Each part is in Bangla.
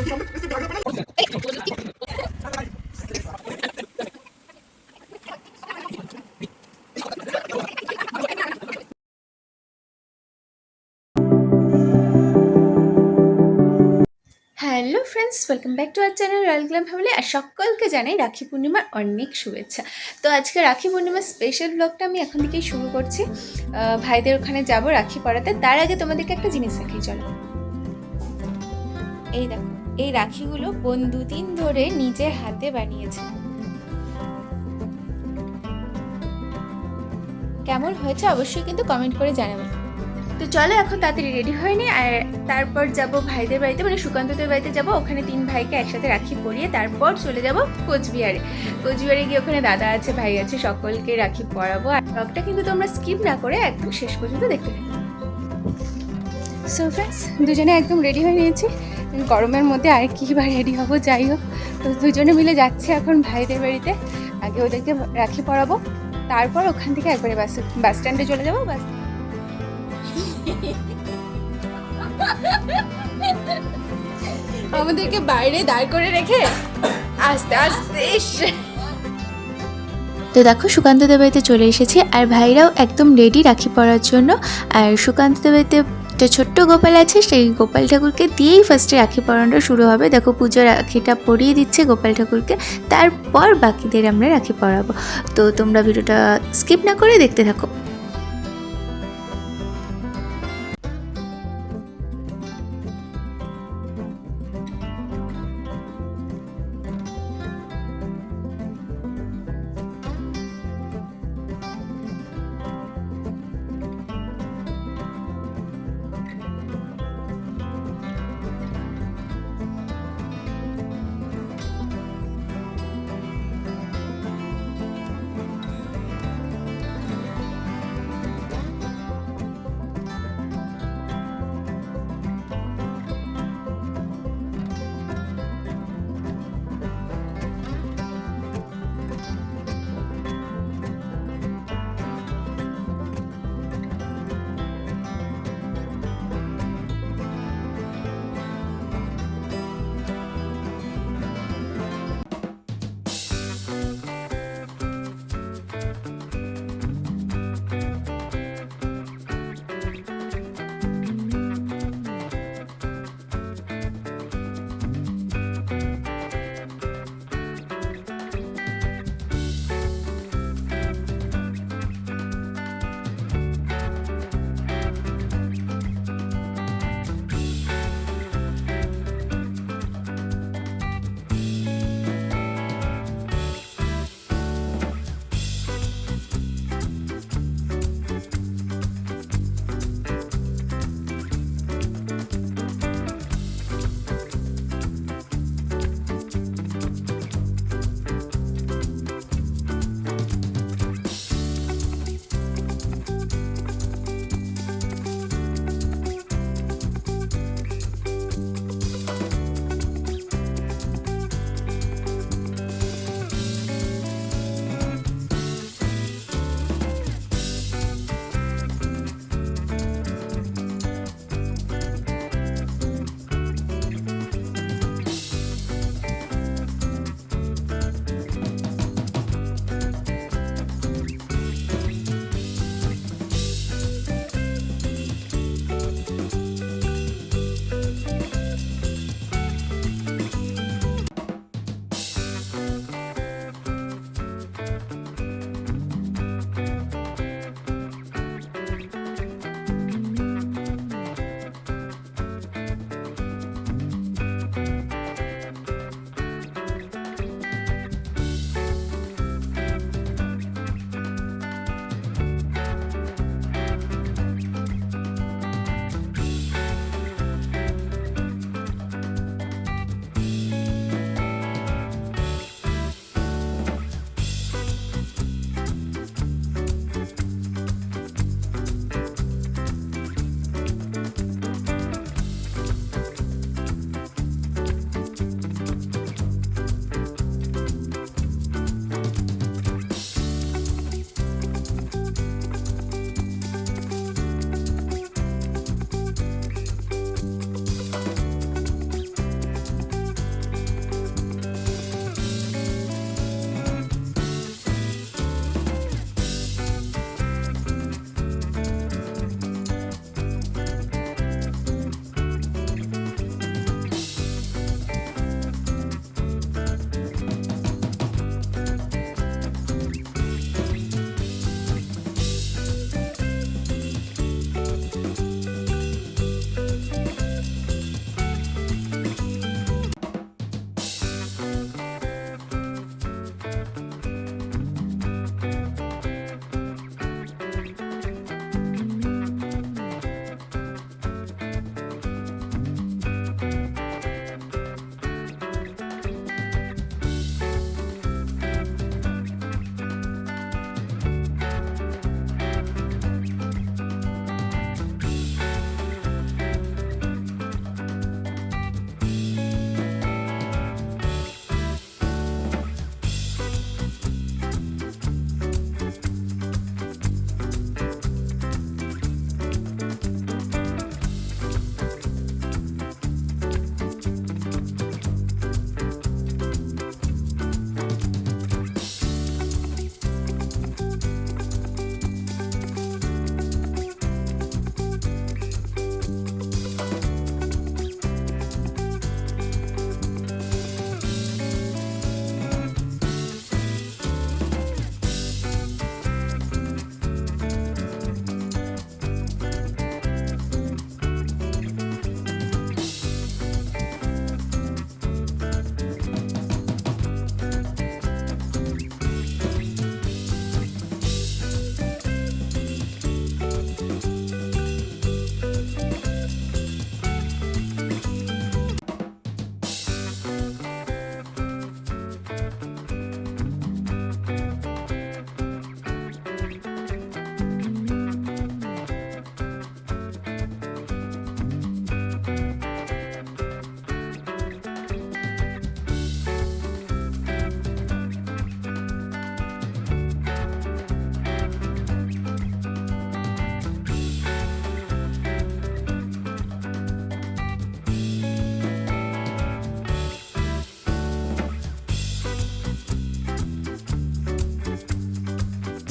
Hello friends, welcome back to our channel royal glam family. আর সকলকে জানাই রাখি পূর্ণিমার অনেক শুভেচ্ছা। তো আজকে রাখি পূর্ণিমার স্পেশাল ব্লগটা আমি এখন থেকেই শুরু করছি। ভাইদের ওখানে যাব রাখি পরাতে। তার আগে তোমাদেরকে একটা জিনিস দেখাই, চলো। এই দেখো, এই রাখিগুলো বোন 2 দিন ধরে নিজের হাতে বানিয়েছে। কেমন হয়েছে অবশ্যই কিন্তু কমেন্ট করে জানাবেন। তো চলো এখন তাড়াতাড়ি রেডি হয়ে নি, আর তারপর যাব ভাইদের বাড়িতে, মানে সুকান্তদের বাড়িতে যাব। ওখানে 3 ভাইকে একসাথে রাখি পরিয়ে তারপর চলে যাব কোচবিহারে। কোচবিহারে গিয়ে ওখানে দাদা আছে, ভাই আছে, সকলকে রাখি পরাবো। আর ব্লগটা কিন্তু তোমরা স্কিপ না করে একদম শেষ পর্যন্ত দেখতে থাকো। সো ফ্রেন্ডস, দুজনে একদম রেডি হয়ে নিয়েছি। গরমের মধ্যে আর কি বা রেডি হবো, যাই হোক। তো দুজনে মিলে যাচ্ছে এখন ভাইদের বাড়িতে। আগে ওদেরকে রাখি পরাবো, তারপর ওখান থেকে একবারে বাস স্ট্যান্ডে চলে যাবো। বাস আমাদেরকে বাইরে দাঁড় করে রেখে আস্তে আস্তে তো দেখো সুকান্তদের বাড়িতে চলে এসেছি, আর ভাইরাও একদম রেডি রাখি পরার জন্য। আর সুকান্তদের বাড়িতে যে ছোট্ট গোপাল আছে, সেই গোপাল ঠাকুরকে দিয়েই ফার্স্টে রাখি পরানোটা শুরু হবে। দেখো পুজো রাখিটা পরিয়ে দিচ্ছে গোপাল ঠাকুরকে, তারপর বাকিদের আমরা রাখি পরাবো। তো তোমরা ভিডিওটা স্কিপ না করে দেখতে থাকো।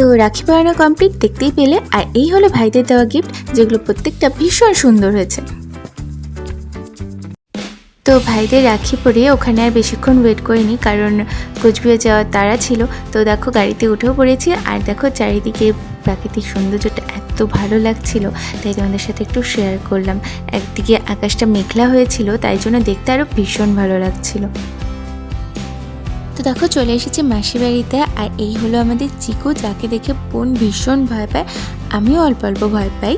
তো রাখি পরানো কমপ্লিট দেখতেই পেলে, আর এই হলো ভাইদের দেওয়া গিফট, যেগুলো প্রত্যেকটা ভীষণ সুন্দর হয়েছে। তো ভাইদের রাখি পরিয়ে ওখানে আর বেশিক্ষণ ওয়েট করিনি, কারণ কোচবিহার যাওয়ার তাড়া ছিল। তো দেখো গাড়িতে উঠেও পড়েছি, আর দেখো চারিদিকে প্রাকৃতিক সৌন্দর্যটা এত ভালো লাগছিল, তাই তোমাদের সাথে একটু শেয়ার করলাম। একদিকে আকাশটা মেঘলা হয়েছিল, তাই জন্য দেখতে আরও ভীষণ ভালো লাগছিল। তো দেখো চলে এসেছি মাসি বাড়িতে, আর এই হলো আমাদের চিকু, যাকে দেখে বোন ভীষণ ভয় পায়, আমিও অল্প অল্প ভয় পাই।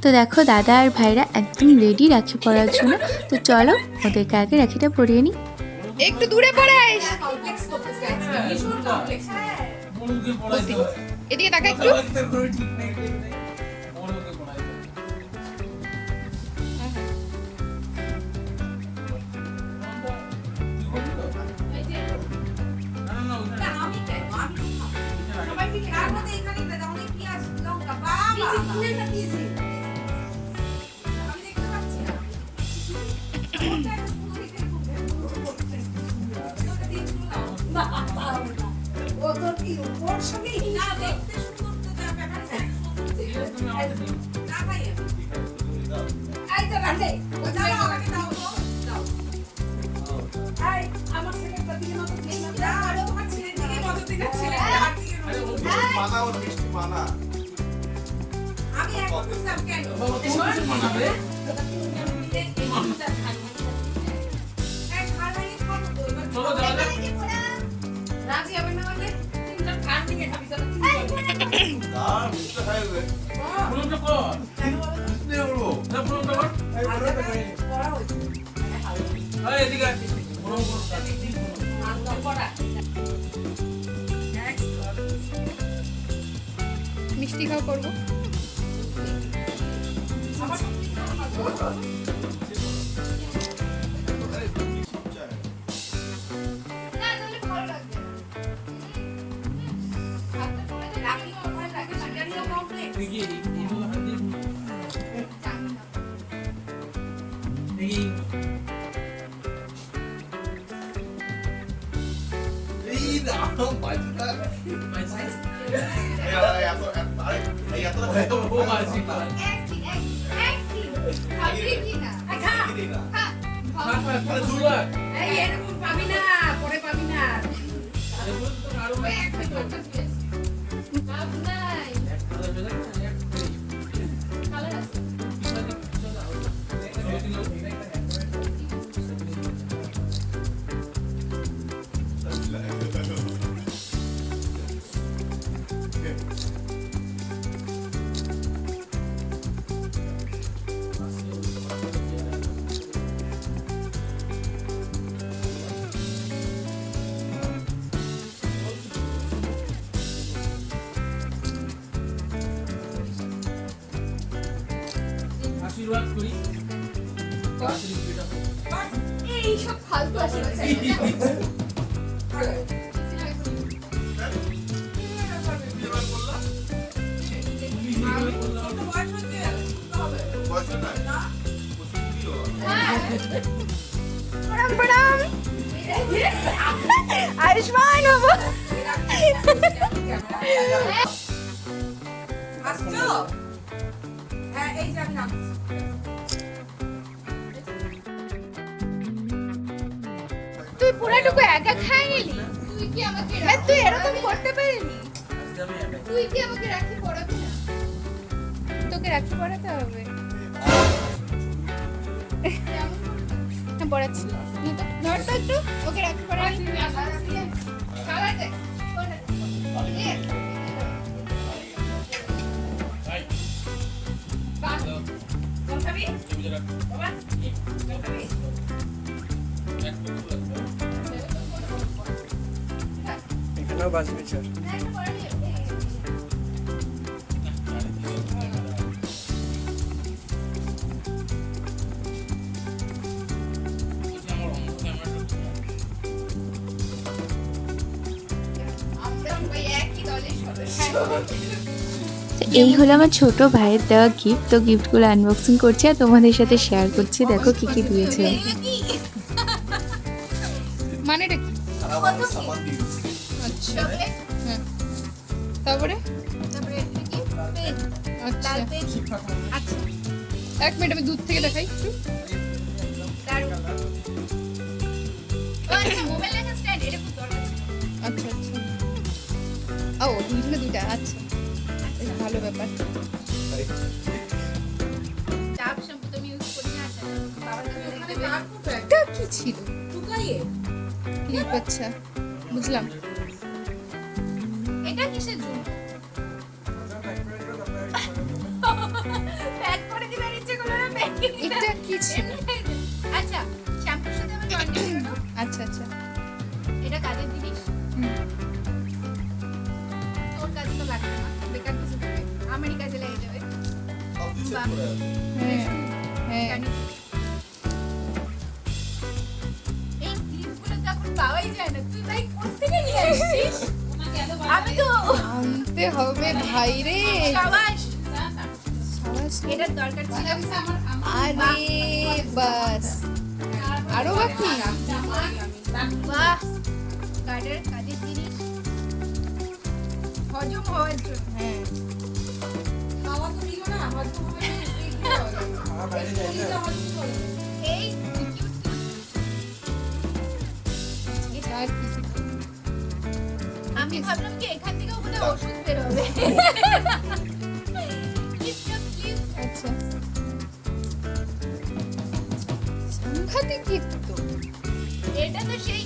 তো দেখো দাদা আর ভাইরা একদম রেডি রাখি পরার জন্য। তো চলো ওদেরকে আগে রাখিটা পরিয়ে নিই। একটু দূরে পড়াইস, এদিকে তাকা একটু। মিষ্টি খাওয়া করবো। আশীর্বাদ করি এই সব ফালতু আশীর্বাদ। প্রণাম আয়ুষ্মান হবো। তুই পুরাটুকু একা খাই নিলি? তুই কি আমাকে তুই এরকম করতে পারিনি? তুই কি আমাকে রাখি পরাবি না? তোকে রাখি পরাতে হবে। হ্যাঁ পড়াচ্ছি, ধর তো একটু, ওকে রাখি পরাবি। খাওয়াতে এখানেও বাজবে স্যার। তো এই হলো আমার ছোট ভাইয়ের দেওয়া গিফট। তো গিফটগুলো আনবক্সিং করছি আর তোমাদের সাথে শেয়ার করছি। দেখো কি কি দিয়েছে। মানেটা কি? আচ্ছা হ্যাঁ তারপরে আচ্ছা এক মিনিট আমি দূর থেকে দেখাই একটু। আচ্ছা আচ্ছা ও দুইজনে দুইটা আচ্ছা বেশ ভালো ব্যাপার। এটা কি ছিল? ক্লিপ আচ্ছা বুঝলাম। এটা কিসের জন্য প্যাক করে দিবেন ইচ্ছে করলো না প্যাক এটা কি ছিল? আচ্ছা শ্যাম্পুর সাথে আমি কন্ডিশনার দেব আচ্ছা আচ্ছা এটা কাজের জিনিস তোর কাজে তো লাগবে না বেকার কিছু করবে আমারই কাজে লেগে যাবে বাহ, হ্যাঁ হ্যাঁ জানিস। এই ক্লিপগুলো তো এখন পাওয়াই যায় না তুই ভাই কোথা থেকে নিয়ে আসছিস আমি তো আনতে হবে ভাই রে। সাবাস সাবাস। এটার দরকার ছিল আরে বাস আরো বাকি বাহ কাজের জিনিস হজম হওয়ার জন্য হ্যাঁ এই আর কি? আমি ভাবলাম কি এখান থেকেও বোধহয় ওষুধ বের হবে আচ্ছা সাংঘাতিক gift তো। এটা তো সেই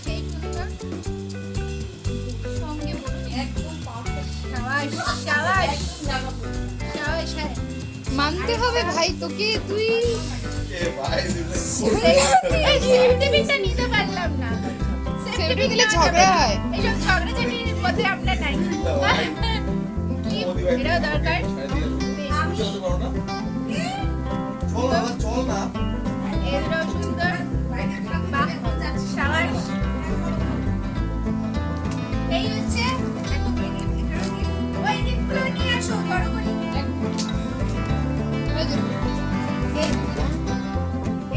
সেই সুন্দর সঙ্গে বলুন একদম সাবাস সাবাস সাবাস হ্যাঁ মানতে হবে ভাই তোকে তুই সেফটিপিনটা নিতে পারলাম না সেফটি দিলে ঝগড়া হয়। এইসব ঝগড়াঝাটির মধ্যে আমরা নাই এটাও দরকার এটাও সুন্দর বাহ, সাবাস। এই হচ্ছে ওই দিকগুলো নিয়ে আসো বড় করে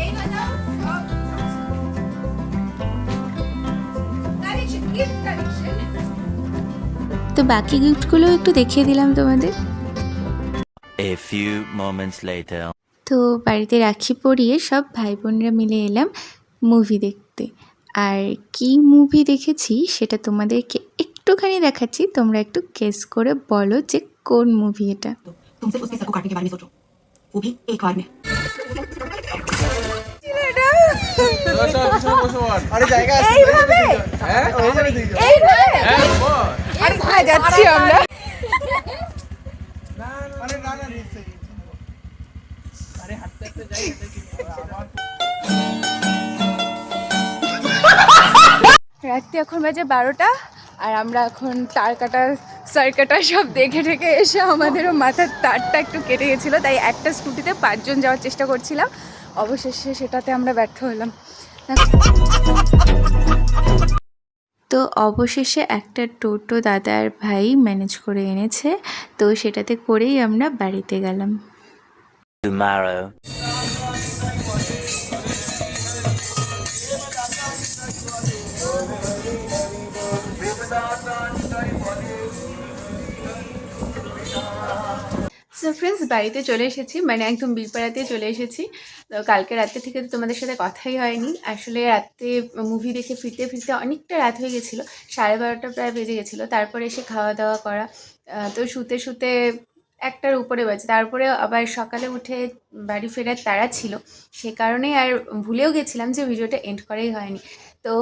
এই বানাও কালেকশন গিফট কালেকশন তো বাকি গিফটগুলো একটু দেখিয়ে দিলাম তোমাদের। A few moments later. তো বাড়িতে রাখি পরিয়ে সব ভাই বোনরা মিলে এলাম মুভি দেখতে। আর কি মুভি দেখেছি সেটা তোমাদেরকে একটুখানি দেখাচ্ছি, তোমরা একটু গেস করে বলো যে কোন মুভি এটা। तुम सिर्फ उसके सर को काटने के बारे में सोचो, वो भी एक बार में। আরে জায়গা আছে এইভাবে হ্যাঁ ওইভাবে দিই আর ভাই যাচ্ছি আমরা। আরে না না দিচ্ছে আরে হাঁটতে হাঁটতে যাই এটা কি আবার রাত্রি এখন বাজে 12টা আর আমরা এখন তার কাটা সার কাটা সব দেখে ঠেকে এসে আমাদেরও মাথার তারটা একটু কেটে গেছিলো, তাই একটা স্কুটিতে 5 জন যাওয়ার চেষ্টা করছিলাম, অবশেষে সেটাতে আমরা ব্যর্থ হলাম। তো অবশেষে একটা টোটো দাদার ভাই ম্যানেজ করে এনেছে, তো সেটাতে করেই আমরা বাড়িতে গেলাম। Tomorrow. সো ফ্রেন্ডস, বাড়িতে চলে এসেছি, মানে একদম বীরপাড়াতে চলে এসেছি। তো কালকে রাতে থেকে তো তোমাদের সাথে কথাই হয়নি। আসলে রাতে মুভি দেখে ফিরতে ফিরতে অনেকটা রাত হয়ে গেছিলো, 12:30 প্রায় বেজে গেছিলো। তারপরে এসে খাওয়া দাওয়া করা, তো শুতে শুতে 1টার উপরে বাজে। তারপরে আবার সকালে উঠে বাড়ি ফেরার তাড়া ছিল, সে কারণেই আর ভুলেও গেছিলাম যে ভিডিওটা এন্ড করাই হয়নি। তো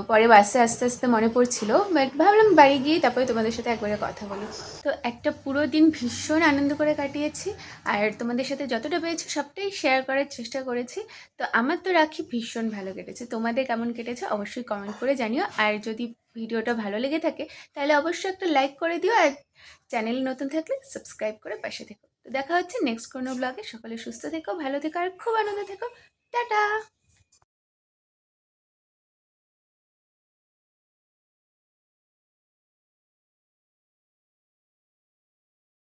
পরে বাসে আস্তে আস্তে মনে পড়ছিল, বাট ভাবলাম বাড়ি গিয়ে তারপরে তোমাদের সাথে একবারে কথা বলি। তো একটা পুরো দিন ভীষণ আনন্দ করে কাটিয়েছি, আর তোমাদের সাথে যতটা পেয়েছি সবটাই শেয়ার করার চেষ্টা করেছি। তো আমার তো রাখি ভীষণ ভালো কেটেছে, তোমাদের কেমন কেটেছে অবশ্যই কমেন্ট করে জানিও। আর যদি ভিডিওটা ভালো লেগে থাকে তাহলে অবশ্যই একটা লাইক করে দিও, আর চ্যানেল নতুন থাকলে সাবস্ক্রাইব করে পাশে থেকো। তো দেখা হচ্ছে নেক্সট কোনো ব্লগে। সকলে সুস্থ থেকো, ভালো থেকো আর খুব আনন্দ থেকো। টাটা।